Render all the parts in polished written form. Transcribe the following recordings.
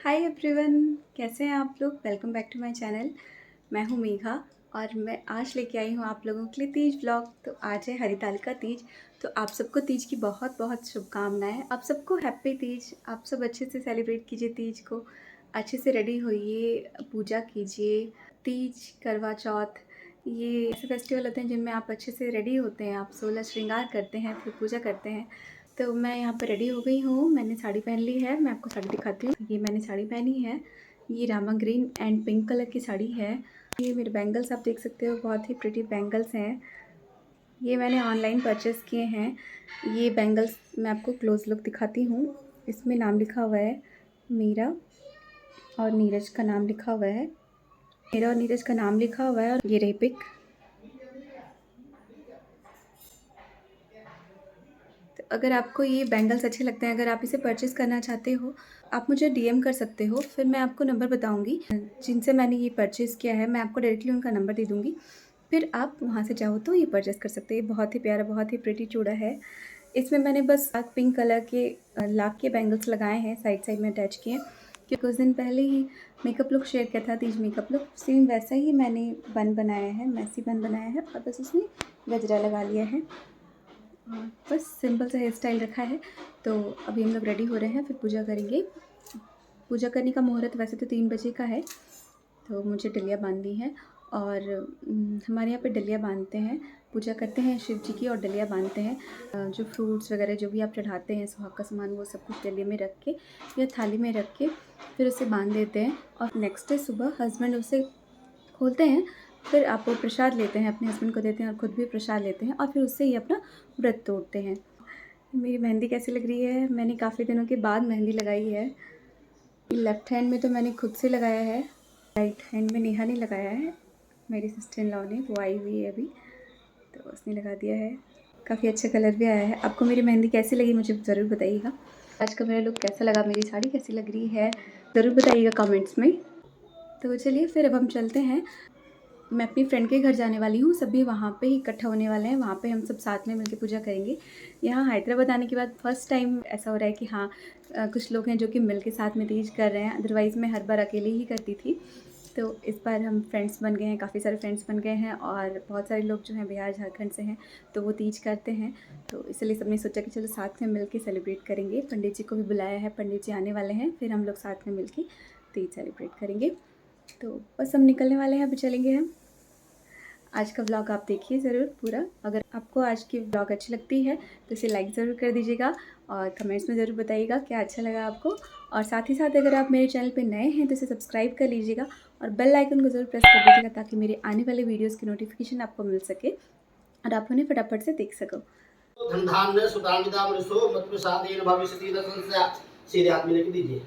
Hi everyone, कैसे हैं आप लोग। Welcome back to my channel. मैं हूं मेघा और मैं आज लेके आई हूं आप लोगों के लिए तीज व्लॉग। तो आज है हरितालिका तीज। तो आप सबको तीज की बहुत बहुत शुभकामनाएं। आप सबको हैप्पी तीज। आप सब अच्छे से सेलिब्रेट कीजिए तीज को, अच्छे से रेडी होइए, पूजा कीजिए। तीज, करवा चौथ, ये ऐसे फेस्टिवल होते हैं जिनमें आप अच्छे से रेडी होते हैं, आप 16 श्रृंगार करते हैं, फिर पूजा करते हैं। तो मैं यहाँ पर रेडी हो गई हूँ, मैंने साड़ी पहन ली है। मैं आपको साड़ी दिखाती हूँ। ये मैंने साड़ी पहनी है, ये Rama green and pink colour की साड़ी है। ये मेरे बैंगल्स आप देख सकते हो, बहुत ही प्रिटी बैंगल्स हैं। ये मैंने ऑनलाइन परचेज़ किए हैं। ये बैंगल्स मैं आपको क्लोज लुक दिखाती हूँ। इसमें नाम लिखा हुआ है मीरा और नीरज का नाम लिखा हुआ है। मेरा और नीरज का नाम लिखा हुआ है। और ये रही पिक। अगर आपको ये बैंगल्स अच्छे लगते हैं, अगर आप इसे परचेज़ करना चाहते हो, आप मुझे डीएम कर सकते हो। फिर मैं आपको नंबर बताऊंगी जिनसे मैंने ये परचेज़ किया है। मैं आपको डायरेक्टली उनका नंबर दे दूंगी, फिर आप वहाँ से चाहो तो ये परचेज़ कर सकते हैं। ये बहुत ही प्यारा, बहुत ही प्रिटी चूड़ा है। इसमें मैंने बस पिंक कलर के लाख के बैंगल्स लगाए हैं, साइड साइड में अटैच किए। क्योंकि कुछ दिन पहले ही मेकअप लुक शेयर किया था, तीज मेकअप लुक, सेम वैसा ही मैंने बन बनाया है, मैसी बन बनाया है। और बस उसमें गजरा लगा लिया है, बस सिंपल सा हेयर स्टाइल रखा है। तो अभी हम लोग रेडी हो रहे हैं, फिर पूजा करेंगे। पूजा करने का मुहूर्त वैसे तो 3 बजे का है। तो मुझे डलिया बांधनी है और हमारे यहाँ पे डलिया बांधते हैं, पूजा करते हैं शिव जी की और डलिया बांधते हैं। जो फ्रूट्स वगैरह जो भी आप चढ़ाते हैं, सुहाग का सामान, वो सब कुछ डलिया में रख के या थाली में रख के फिर उसे बांध देते हैं। और नेक्स्ट डे सुबह हस्बैंड उसे खोलते हैं। फिर आप वो प्रसाद लेते हैं, अपने हस्बैंड को देते हैं और ख़ुद भी प्रसाद लेते हैं। और फिर उससे ही अपना व्रत तोड़ते हैं। मेरी मेहंदी कैसी लग रही है? मैंने काफ़ी दिनों के बाद मेहंदी लगाई है। लेफ़्ट हैंड में तो मैंने खुद से लगाया है, राइट हैंड में नेहा ने लगाया है। मेरी सिस्टर इन लॉ ने, वो आई हुई है अभी, तो उसने लगा दिया है। काफ़ी अच्छा कलर भी आया है। आपको मेरी मेहंदी कैसी लगी मुझे ज़रूर बताइएगा। आज का मेरा लुक कैसा लगा, मेरी साड़ी कैसी लग रही है, ज़रूर बताइएगा कमेंट्स में। तो चलिए फिर अब हम चलते हैं। मैं अपनी फ्रेंड के घर जाने वाली हूँ, सभी वहाँ पे ही इकट्ठा होने वाले हैं। वहाँ पे हम सब साथ में मिलकर पूजा करेंगे। यहाँ हैदराबाद आने के बाद फ़र्स्ट टाइम ऐसा हो रहा है कि हाँ, कुछ लोग हैं जो कि मिल के साथ में तीज कर रहे हैं। अदरवाइज़ मैं हर बार अकेले ही करती थी। तो इस बार हम फ्रेंड्स बन गए हैं, काफ़ी सारे फ्रेंड्स बन गए हैं। और बहुत सारे लोग जो हैं बिहार झारखंड से हैं, तो वो तीज करते हैं। तो इसलिए सबने सोचा कि चलो साथ में मिल के सेलिब्रेट करेंगे। पंडित जी को भी बुलाया है, पंडित जी आने वाले हैं, फिर हम लोग साथ में मिल के तीज सेलिब्रेट करेंगे। तो बस हम निकलने वाले हैं, अभी चलेंगे हम। आज का व्लॉग आप देखिए ज़रूर पूरा। अगर आपको आज की व्लॉग अच्छी लगती है तो इसे लाइक ज़रूर कर दीजिएगा और कमेंट्स में ज़रूर बताइएगा क्या अच्छा लगा आपको। और साथ ही साथ अगर आप मेरे चैनल पे नए हैं तो इसे सब्सक्राइब कर लीजिएगा और बेल आइकन को ज़रूर प्रेस कर दीजिएगा, ताकि मेरे आने वाले वीडियोज़ की नोटिफिकेशन आपको मिल सके और आप उन्हें फटाफट से देख सको। सीधे हाथ में लिख दीजिए।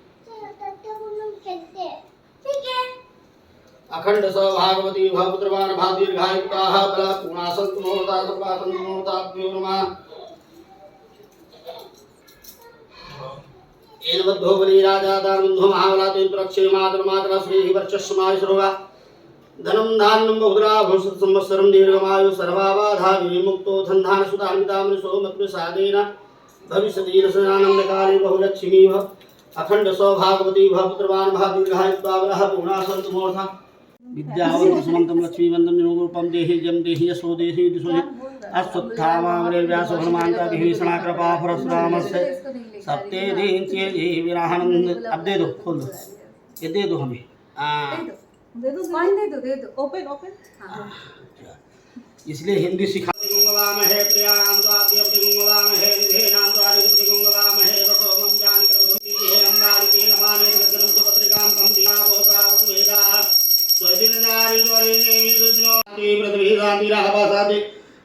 अखंड सौभागवती भवपुत्रवान भादीर्घायुक्ताः बला पूर्णासन्तु मोहता सर्वासन्तु मोहताभ्यो नमः। एनवद्धो बली राजा दानबन्धो महाबलाते प्रक्षे मातर मातरा श्रीः वर्चस्माय सर्वा धनं धान्यं बहुधा भविष्यत् संवत्सरं दीर्घमायु सर्वाबाधा विमुक्तो धनधान सुतान्वितामृषो मत्प्रसादेन भविष्यति रसनानन्दकाले बहुलक्ष्मीः। अखंड सौभागवती भवपुत्रवान भादीर्घायुक्ताः बला पूर्णासन्तु मोहता विद्यावन्तमन्तं लक्ष्मीवन्तं निरूपं देहि जं देहि यशो देहि दिशो अश्वत्थामावरे व्यास हनुमानता विभीषणा कृपा परशुरामस्य सत्ते दीन चेजे विराहानंद। अब दे दो, खोल दो, ये दे दो हमें। दे दो, कौन दे दो, दे दो, ओपन ओपन। इसलिए हिंदी सिखा। गुंगवामहे प्रियाणां द्वाद्यं गुंगवामहे निधेनां द्वारिद्रि गुंगवामहे वसोमं जानकरवधुं हेरंबालिके नमाने गगनं सुपत्रिकां कं दिना भोता वेदा स्वदिनदारि द्वारिणे रुद्रोति प्रतिभिदाति राहवासाति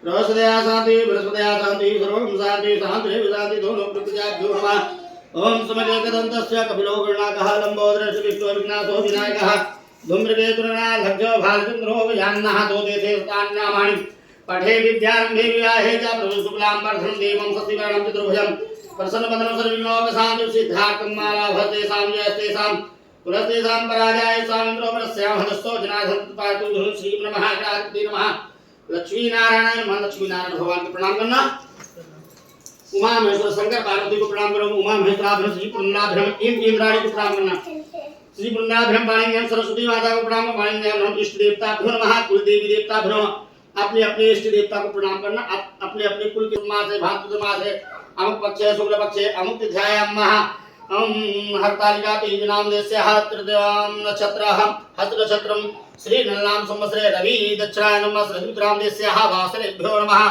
रोषदया शांति बृहस्पतया शांति सर्वं शांति शांति विशांति दोनों प्रत्याभ्यो नमः। ओम समजकदन्तस्य कपिलो गणनाकः लंबोदरस्य विष्णु विघ्नासो विनायकः धूम्रकेतुर्ना लज्जो भालचंद्रो विजान्नः दोदेते तान्नामानि पठे विद्यारंभे विवाहे च प्रभु शुक्लां वर्धनं देवं सत्यवर्णं चतुर्भुजं प्रसन्नवदनं सर्वविघ्नोपशान्तिं सिद्धार्थं मालाभतेषां जयतेषां पुरस्तेषां पराजय स्वामिन्द्रो परस्यां हदस्तो जनार्दन पातु धुन श्री नमः गणपति नमः। लक्ष्मी नारायण नमः। लक्ष्मी नारायण भगवान को प्रणाम करना। उमा महेश्वर शंकर पार्वती को प्रणाम करो। उमा महेश्वराभ्रम श्री पुण्यनाभ्रम इंद्राणी को प्रणाम करना। श्री वृंदाभ्यम वाणिज्यम सरस्वती माता को प्रणाम वाणिज्यम हम इष्ट देवताभ्यो नमः कुल देवी देवताभ्यो अपने अपने इष्ट देवता को प्रणाम करना अपने अपने कुल के मास है भाद्रपद मास है अमुक पक्ष है शुक्ल पक्ष है अमुक तिथ्यायामः हरतालिका तीज नाम देस्य तृतीयाम नक्षत्रः हस्त नक्षत्रम श्री नलनाम संवत्सरे रवि दक्षिणायनम श्रीराम देस्य वासरेभ्यो नमः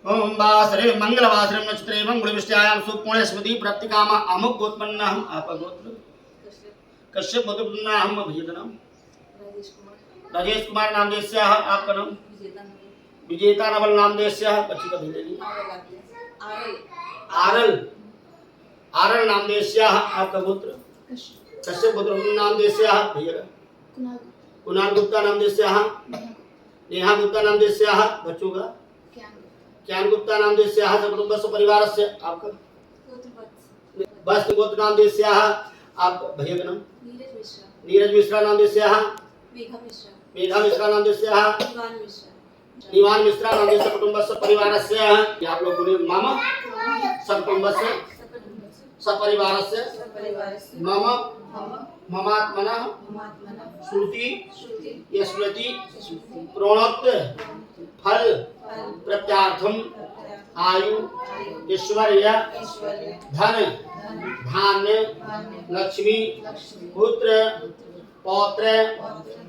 ओम वासरे मंगलवासरे नक्षत्रे मंगलविष्टायाम सुपुण्य स्मृति प्राप्ति काम अमुक गोत्पन्नहम आप गोत्र कश्यप गोत्रपुन्नहम भजतनाम राजेश कुमार नाम देस्य आपका नाम विजेता नवल नाम देस्य बच्ची का भेज आरल आरल नाम देस्य आपका गोत्र कश्यप गोत्र नाम देस्य भैया कुणाल गुप्ता नाम देस्य नेहा गुप्ता नाम देस्य बच्चों का ज्ञान गुप्ता नाम देस्य कुटुंब परिवार से आपका वस्त गोत्र नाम देस्य आप भैया का नाम नीरज मिश्रा नाम देस्य मेघा मिश्रा नाम देस्य निवान मिश्रा नाम देस्य कुटुंब परिवार से आप लोग बोले मामा सकुटुंब सपरिवार से मम ममात्मना श्रुति स्मृति प्रोणोक्त फल प्रत्यार्थम आयु ऐश्वर्य धन धान्य लक्ष्मी पुत्र पौत्र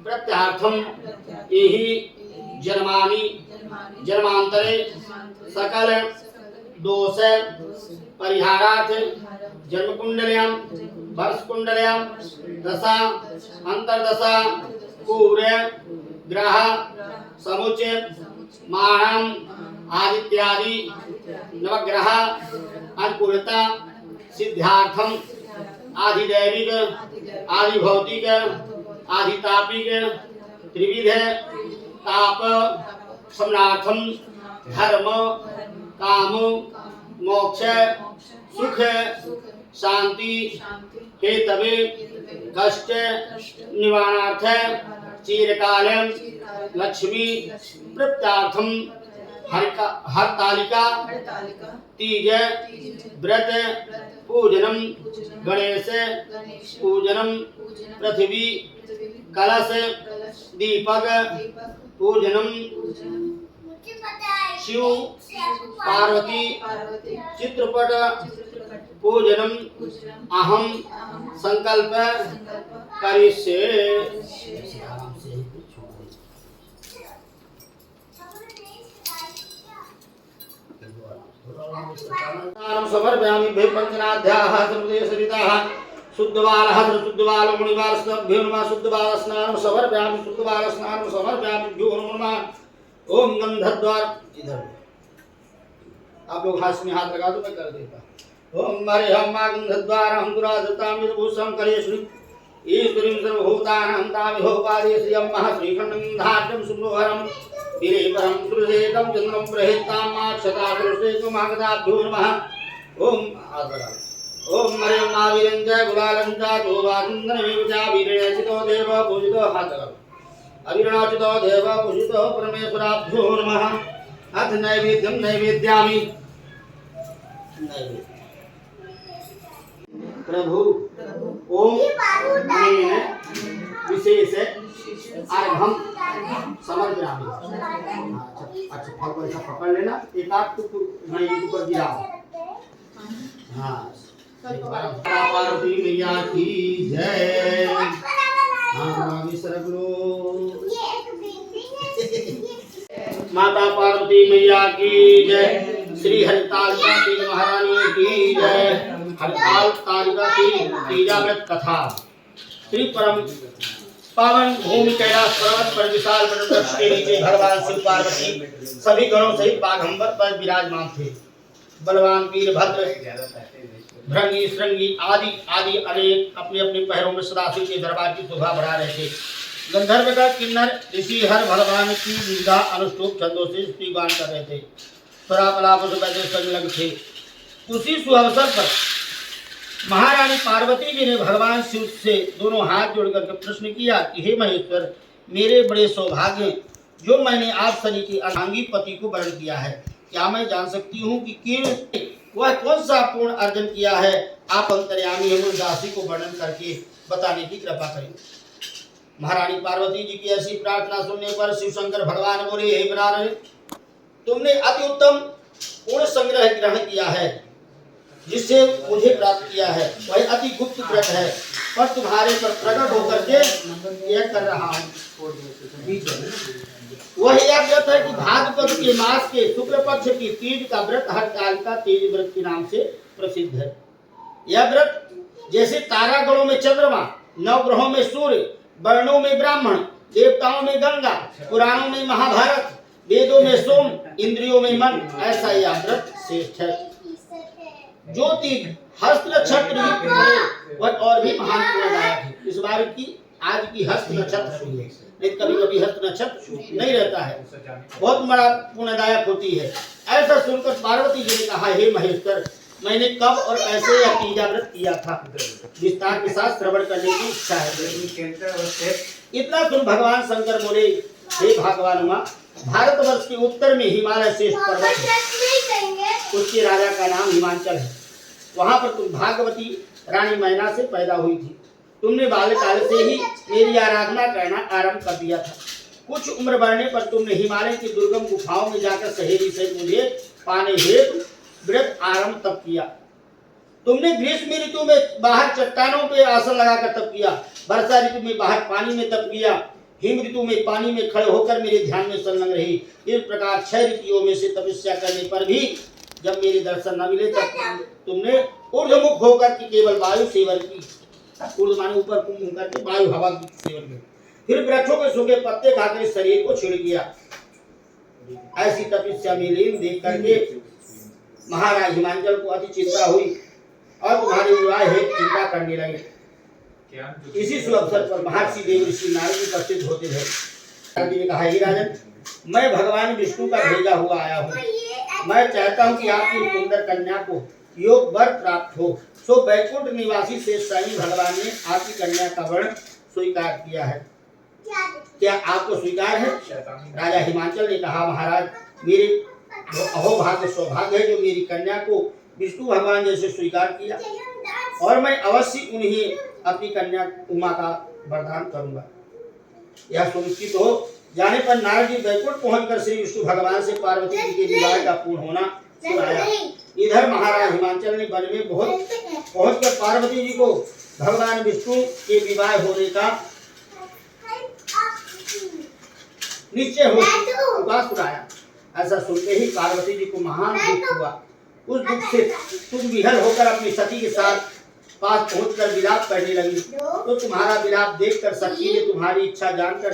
प्रत्यार्थम यही जन्मानि जन्मांतरे सकल दोष परिहारार्थ जन्म कुंडल्यां वर्ष कुंडल्यां दशा अंतर्दशा सूर्य ग्रह समुच्चय मानम आदित्यादि नवग्रह अनुकूलता सिद्धार्थम आधिदैविक आधिभौतिक आधितापिक त्रिविध ताप शमनार्थम धर्म काम मोक्ष सुख शांति हेतवे कष्ट निवारणार्थ चिरकालम लक्ष्मी प्रत्यार्थम हरतालिका तीज व्रत पूजनम गणेश पूजनम पृथ्वी कलश दीपक पूजनम शिव पार्वती चित्रपट पूजनम अहम संकल्प करिष्ये समर्पयामि भेपंचनाध्याः सर्वदेशरिताः शुद्धबालः शुद्धबालो मुनिवारस्भ्यो नमः शुद्धबाल स्नानं समर्पयामि शुद्धबाल स्नानं समर्पयामि भ्यो नमः ओम गंधद्वार इधर आप लोग हाथ में हाथ लगा दो मैं कर देता ओम हरे हम गंधद्वार हम दुराधताम भूषम करेश्वरी ईश्वरीं सर्वभूतानां तामिहोपादे श्रियं महाश्रीखण्डं धार्यं सुमोहरं वीरेपरं सुरसेतं चन्द्रं प्रहेत्तां माक्षता सुरसेतु मागदाभ्यो नमः ओम ओम हरे महावीरं च गुलालं च दोवाचन्द्रमेव च वीरेणचितो देव पूजितो हाथ लगाओ अविरणाचितो देव पूजितो परमेश्वराभ्यो नमः अथ नैवेद्यं नैवेद्यामि प्रभु ओम विशेष अर्घम समर्पयामि अच्छा फल को ऐसा पकड़ लेना एक आध तो गणेश ऊपर गिराओ हाँ पार्वती मैया की जय हाँ माता पार्वती मैया की जय श्री हरितालिका तीज महारानी की जय हरिताल तालिका तीजा व्रत कथा श्री परम पावन भूमि कैलाश पर्वत पर विशाल वृक्ष के नीचे भगवान शिव पार्वती सभी गणों सहित बाघंबर पर विराजमान थे। बलवान वीरभद्र भृंगी श्रृंगी आदि आदि अनेक अपने अपने पैरों में सदाशिव के दरबार की शोभा बढ़ा रहे थे। गंधर्व का किन्नर ऋषि हर भगवान की विधा अनुष्टुप छंदों से स्तुति गान कर रहे थे। स्वरापलापों से बैठे संलग्न थे। उसी सुअवसर पर महारानी पार्वती जी ने भगवान शिव से दोनों हाथ जोड़कर के प्रश्न किया कि हे महेश्वर, मेरे बड़े सौभाग्य जो मैंने आप सभी के अर्धांगी पति को वरण किया है, क्या मैं जान सकती हूँ कि वह कौन सा पूर्ण अर्जन किया है, आप अंतर्यामी एवं दासी को वर्णन करके बताने की कृपा करें। महारानी पार्वती जी की ऐसी प्रार्थना सुनने पर शिव शंकर भगवान बोले, हे नारायण, तुमने अति उत्तम पूर्ण संग्रह ग्रहण किया है, जिससे मुझे प्राप्त किया है। वह अति गुप्त व्रत है, पर तुम्हारे पर प्रकट होकर के यह कर रहा हूँ। वह यह व्रत है कि भाद्रपद के मास के शुक्ल पक्ष की तीज का व्रत हरतालिका तीज व्रत के नाम से प्रसिद्ध है। यह व्रत जैसे तारागणों में चंद्रमा, नवग्रहों में सूर्य, वर्णों में ब्राह्मण, देवताओं में गंगा, पुराणों में महाभारत, वेदों में सोम, इंद्रियों में मन, ऐसा यह व्रत श्रेष्ठ है। जो तीज हस्त नक्षत्र वह और भी महान पुण्यदायक है। इस बार की आज की हस्त नक्षत्र हुई है, नहीं कभी कभी हस्त नक्षत्र नहीं रहता है, बहुत बड़ा पुण्यदायक होती है। ऐसा सुनकर पार्वती जी ने कहा, हे महेश्वर, मैंने कब और कैसे यह तीजा व्रत किया था, विस्तार के साथ श्रवण करने की इच्छा है। इतना सुन भगवान शंकर बोले, हे भगवान माँ, भारतवर्ष के उत्तर में हिमालय श्रेष्ठ पर्वत है, उसके राजा का नाम हिमांचल है। वहां पर तुम भागवती रानी मैना से पैदा हुई थी। तुमने बाल्यकाल से ही मेरी आराधना करना आरंभ कर दिया था। कुछ उम्र बढ़ने पर तुमने हिमालय की दुर्गम गुफाओं में जाकर सहेली से मुझे पाने हेतु व्रत आरंभ तब किया। तुमने ग्रीष्म ऋतु में बाहर चट्टानों पे आसन लगाकर तप किया, वर्षा ऋतु में बाहर पानी में तप किया, हिम ऋतु में पानी में खड़े होकर मेरे ध्यान में संलग्न रही। इस प्रकार 6 ऋतुओं में से तपस्या करने पर भी जब मेरे दर्शन न मिले तब तुमने ऊर्ध्वमुख होकर के केवल वायु सेवन की, ऊर्ध्व माने ऊपर मुंह करके वायु हवा की सेवन की, फिर वृक्षों के सूखे पत्ते खाकर इस शरीर को छिड़ किया। ऐसी तपस्या में लीन देख करके महाराज हिमांचल को अति चिंता हुई और तुम्हारे विवाह हेतु चिंता करने लगे। इसी शुभ अवसर पर महर्षि देव ऋषि नारद उपस्थित होते थे। नारद जी ने कहा, हे राजन, मैं भगवान विष्णु का भेजा हुआ आया हूँ। मैं चाहता हूँ कि आपकी सुंदर कन्या को योग वर प्राप्त हो। सो वैकुंठ निवासी से शनि भगवान ने आपकी कन्या का वर्ण स्वीकार किया है। क्या आपको स्वीकार है? राजा हिमांचल ने कहा, महाराज, मेरे अहोभाग्य सौभाग्य है जो मेरी कन्या को विष्णु भगवान जैसे स्वीकार किया, और मैं अवश्य उन्हें अपनी कन्या उमा का वरदान करूंगा। यह सुनिश्चित हो जाने पर नारद जी वैकुंठ पहुंचकर श्री विष्णु भगवान से पार्वती जी के विवाह का पूर्ण होना सुनाया। इधर महाराज हिमांचल ने वन में पहुंचकर पार्वती जी को भगवान विष्णु के विवाह होने का निश्चय हो सुनाया। ऐसा सुनते ही पार्वती जी को महान दुख हुआ। उस दुख से तुम विहल होकर अपनी सती के साथ पास पहुंचकर विलाप करने लगी। तो तुम्हारा विलाप देखकर सती ने तुम्हारी इच्छा जानकर,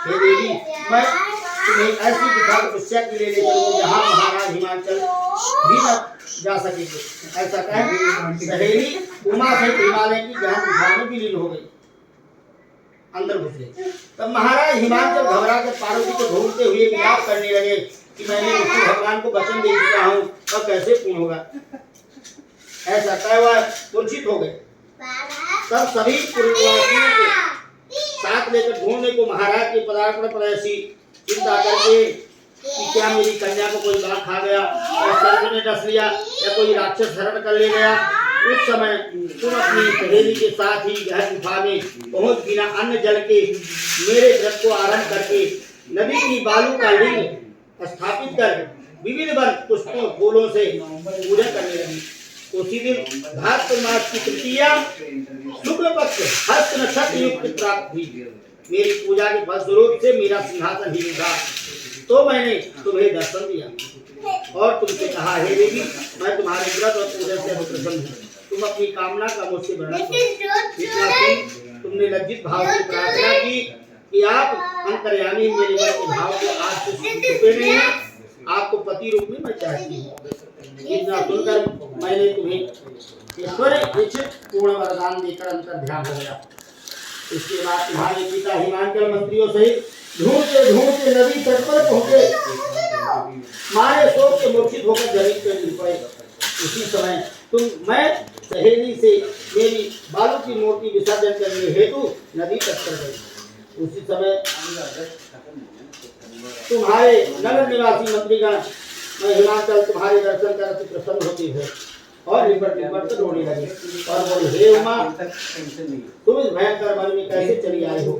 हे देवी, मैं तुम्हें ऐसी गुफा तपस्या के लिए ले चलूं जहाँ महाराज हिमांचल भी न जा सकेंगे। ऐसा कह सहेली उमा से हिमालय की गहन गुफा में विलीन हो गई, अंदर घुस गई। तब महाराज हिमांचल घबरा कर पार्वती को ढूंढते हुए विलाप करने लगे कि मैंने विष्णु भगवान को वचन दे दिया हूँ, अब कैसे पूर्ण होगा। ऐसा कह वह मूर्छित हो गए। तब सभी पुरवासियों को साथ लेकर ढूंढने को महाराज के पदार्पण पर ऐसी चिंता करके कि क्या मेरी कन्या को कोई बाघ खा गया, या सर्प ने डस लिया, या कोई राक्षस हरण कर ले गया। उस समय तुम अपनी सहेली के साथ ही गहन गुफा में पहुंच बिना अन्न जल के मेरे व्रत को आरंभ करके नदी की बालू का लिंग स्थापित कर विविध वन पुष्पों फूलों से पूजा करने लगी। उसी दिन भाद्र मास की तृतीया शुक्ल पक्ष हस्त नक्षत्र युक्त प्राप्त हुई। मेरी पूजा के फलस्वरूप से मेरा सिंहासन ही था, तो मैंने तुम्हें दर्शन दिया और तुमसे कहा, हे देवी, मैं तुम्हारे व्रत और पूजा से प्रसन्न हूँ। तुम अपनी कामना का मुझसे वर्णन करो। तुमने लज्जित भाव से प्रार्थना की कि आप अंतर्यामी मेरे मन के भाव को आज से छुपे नहीं हैं, आपको पति रूप में मैं चाहती हूँ। इतना सुनकर मैंने तुम्हें ईश्वर इच्छित पूर्ण वरदान देकर अंतर ध्यान हो गया। इसके बाद तुम्हारे पिता हिमांचल मंत्रियों सहित ढूंढते ढूंढते नदी तट पर पहुंचे। मारे शोक से मूर्छित होकर जमीन पर गिर पड़े। उसी समय मैं सहेली से मेरी बालू की मूर्ति विसर्जन करने हेतु नदी तट पर गई। उसी समय तुम्हारे नगर निवासी मंत्रीगण मैं हिमाचल तुम्हारे दर्शन कर अति प्रसन्न होती है और निपट रोने लगी और बोले, हे उमा, तुम इस भयंकर वन में कैसे चली आई हो,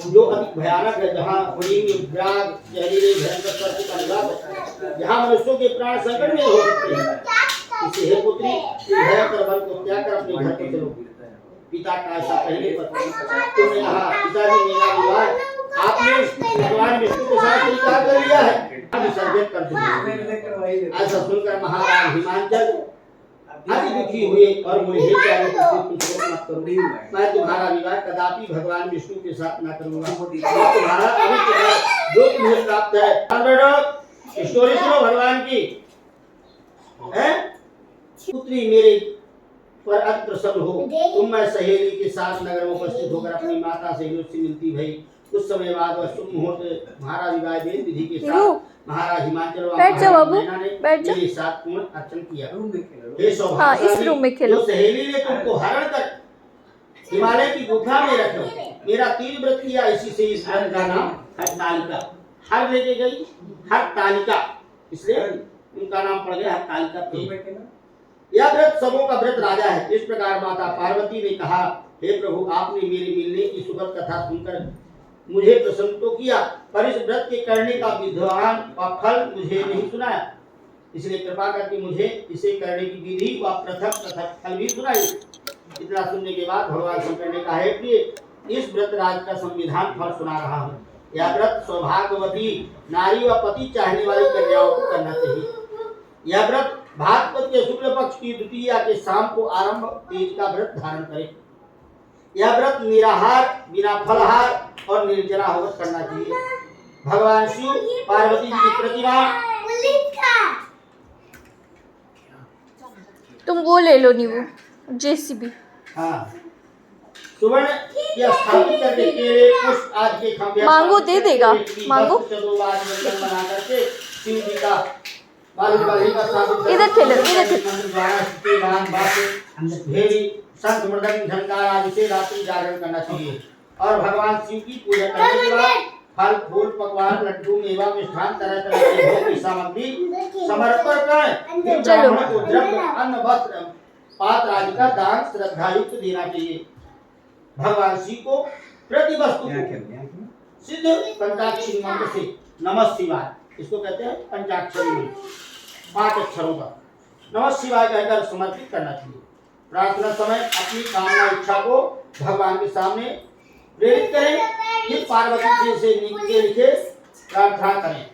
जो अति भयानक है, जहाँ व्याघ्र जहरीले भयंकर सर्प का निवास है, जहाँ मनुष्यों के प्राण संकट में हो सकते हैं। इसे हे पुत्री, इस भयंकर वन को त्याग कर अपने घर को चलो। पिता का ऐसा कहने पर तुमने कहा, पिताजी, मेरा विवाह आपने भगवान विष्णु के साथ स्वीकार कर लिया है, विसर्जन कर दीजिए। ऐसा सुनकर महाराज हिमांचल अति दुखी हुए और बोले, हे प्यारे पुत्र, तुम शोक मत करो, मैं तुम्हारा विवाह कदापि भगवान विष्णु के साथ न करूंगा। मैं तुम्हारा अभी जो तुम्हें प्राप्त है, स्टोरी सुनो भगवान की। पुत्री, मेरे पर अति प्रसन्न हो तुम। मैं सहेली के साथ नगर में उपस्थित होकर अपनी माता सहेली से मिलती भई। कुछ समय बाद वह शुभ मुहूर्त हमारा विवाह वेद विधि के साथ महाराज हिमाचल मेरे साथ पूर्ण अर्चन किया। हे सौभाग्यशाली, जो सहेली ने तुमको हरण कर हिमालय की गुफा में रखो, मेरा तीन व्रत किया, इसी से इस व्रत का नाम हरतालिका। हर लेके गई हरतालिका, इसलिए उनका नाम पड़ गया हरतालिका। यह व्रत सबों का व्रत राजा है। इस प्रकार माता पार्वती ने कहा, हे प्रभु, आपने मेरे मिलने की सुखद कथा सुनकर मुझे प्रसन्न तो किया, पर इस व्रत के करने का विद्वान व फल मुझे नहीं सुनाया, इसलिए कृपा करके मुझे इसे करने की विधि व पृथक पृथक फल भी सुनाई। इतना सुनने के बाद भगवान शंकर ने कहा, कि इस व्रत राज का संविधान फल सुना रहा हूँ। यह व्रत सौभाग्यवती नारी व पति चाहने वाली कन्याओं को करना चाहिए। यह व्रत भाद्रपद के शुक्ल पक्ष की द्वितीया के शाम को आरंभ तेज का व्रत धारण करे। यह व्रत निराहार, बिना फलहार और निर्जला होकर करना चाहिए। भगवान शिव पार्वती की प्रतिमा, तुम वो ले लो नींबू जेसीबी। हाँ, सुवर्ण की स्थापित करके केले पुष्प आदि के खंभे मांगो दे देगा, मांगो। बना करके शिव जी का इधर खेलो, इधर शंख मृदंग झंकार आदि से रात्रि जागरण करना चाहिए। और भगवान शिव की पूजा करने के बाद फल फूल पकवान लड्डू मेवा मिष्ठान तरह तरह के भोग की सामग्री समर्पण करें। ब्राह्मण को द्रव्य अन्न वस्त्र पात्र आदि का दान श्रद्धायुक्त देना चाहिए। भगवान शिव को प्रति वस्तु सिद्ध पंचाक्षरी मंत्र से नमः शिवाय, इसको कहते हैं पंचाक्षरी मंत्र, 5 अक्षरों का नमः शिवाय कहकर समर्पित करना चाहिए। प्रार्थना समय अपनी कामना इच्छा को भगवान के सामने प्रेरित करें, फिर पार्वती जी से नीचे लिखे प्रार्थना करें।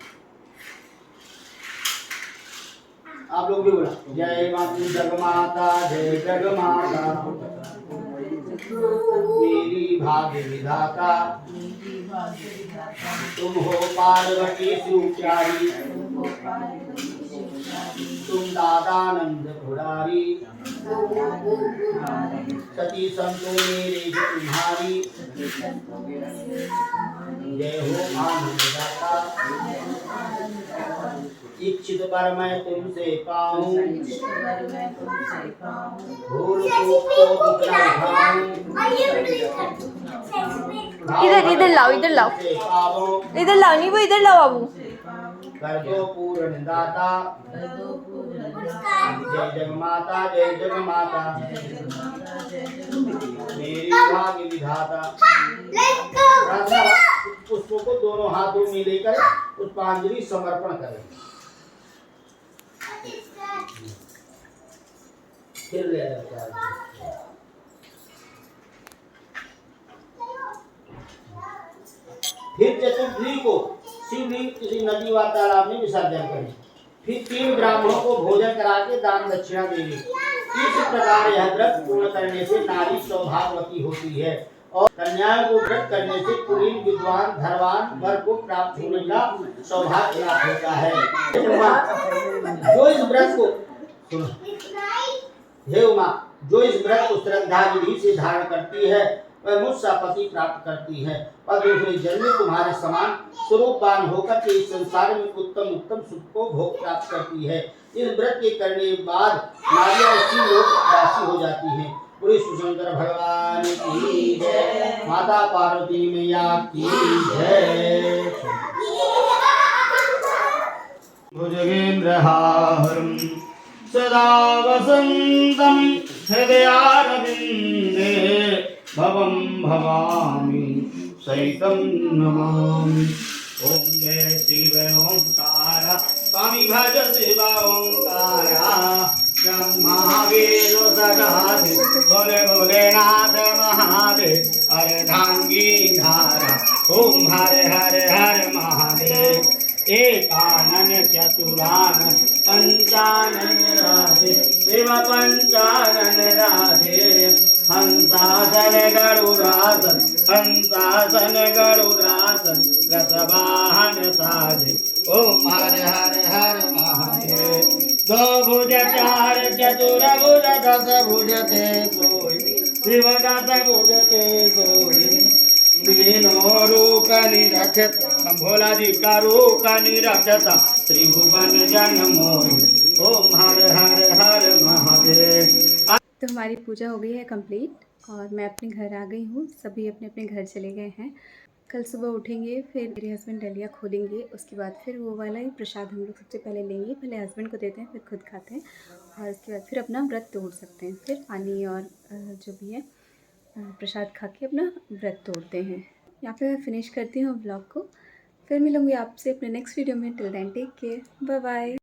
आप लोग भी बोला, जय माता जगमाता, जय जगमाता, मेरी भाग्य विधाता, तुम हो पार्वती सुचारी, तुम दादानंद पुरारी, सती संतो मेरे तुम्हारी, जय हो आनंद दाता, इच्छित पर मैं तुमसे पाऊं, भूल चूक को दिखलाऊं, इधर लाओ, इधर लाओ, इधर लाओ नींबू, इधर लाओ बाबू। कर दो पूर्ण दाता, जय जगमाता, जय जगमाता, मेरी भाग्य विधाता। पुष्पों को दोनों हाथों में लेकर पुष्पांजलि समर्पण करें। फिर ले फिर चतुर्थी को शिवलिंग किसी नदी व तालाब में विसर्जन करें। फिर 3 ब्राह्मणों को भोजन करा के दान दक्षिणा देंगे। इस प्रकार यह व्रत पूर्ण करने से नारी सौभाग्यवती होती है और कन्याओं को व्रत करने से कुलीन विद्वान धनवान वर को प्राप्त होने का सौभाग्य प्राप्त होता है। जो इस व्रत को सुनो, हे उमा, जो इस व्रत को श्रद्धा विधि से धारण करती है वह मुझसे पति प्राप्त करती है और दूसरे जन्म में तुम्हारे समान स्वरूपवान होकर के इस संसार में उत्तम उत्तम सुख को भोग प्राप्त करती है। इस व्रत के करने के बाद नारियां इसी लोक वासी हो जाती हैं। पूरी शंकर भगवान की जय, माता पार्वती मैया की जय। भुजगेन्द्रहारं सदा वसन्तं हृदयारविन्दे भवं भवामि सहितं नमामि। ओम जय शिव ओंकार स्वामी भज शिव ओंकार ब्रह्मा विष्णु सदाशिव भोले भोलेनाथ महादेव अर्धांगी धारा ओम हरे हरे हरे महादेव एकानन चतुरानन पंचानन राधे शिव पंचानन राधे हंसासन गरुरासन हंसासन गरुरासन रसवाहन साधे ओम हरे हरे हरे महादेव दो भुज चार चतुर भुज दस भुज ते सोई शिव दस भुज ते सोई तीनों रूप निरखत भोला जी का रूप निरखत त्रिभुवन जन मोहि ओम हर हर हर महादेव। तो हमारी पूजा हो गई है कंप्लीट और मैं अपने घर आ गई हूँ। सभी अपने अपने घर चले गए हैं। कल सुबह उठेंगे, फिर मेरे हस्बैंड डलिया खोलेंगे, उसके बाद फिर वो वाला ही प्रसाद हम लोग सबसे पहले लेंगे। पहले हस्बैंड को देते हैं, फिर खुद खाते हैं और उसके बाद फिर अपना व्रत तोड़ सकते हैं। फिर पानी और जो भी है प्रसाद खा के अपना व्रत तोड़ते हैं। यहाँ पे मैं फिनिश करती हूँ व्लॉग को। फिर मिलूँगी आपसे अपने नेक्स्ट वीडियो में। Till then take care, bye bye.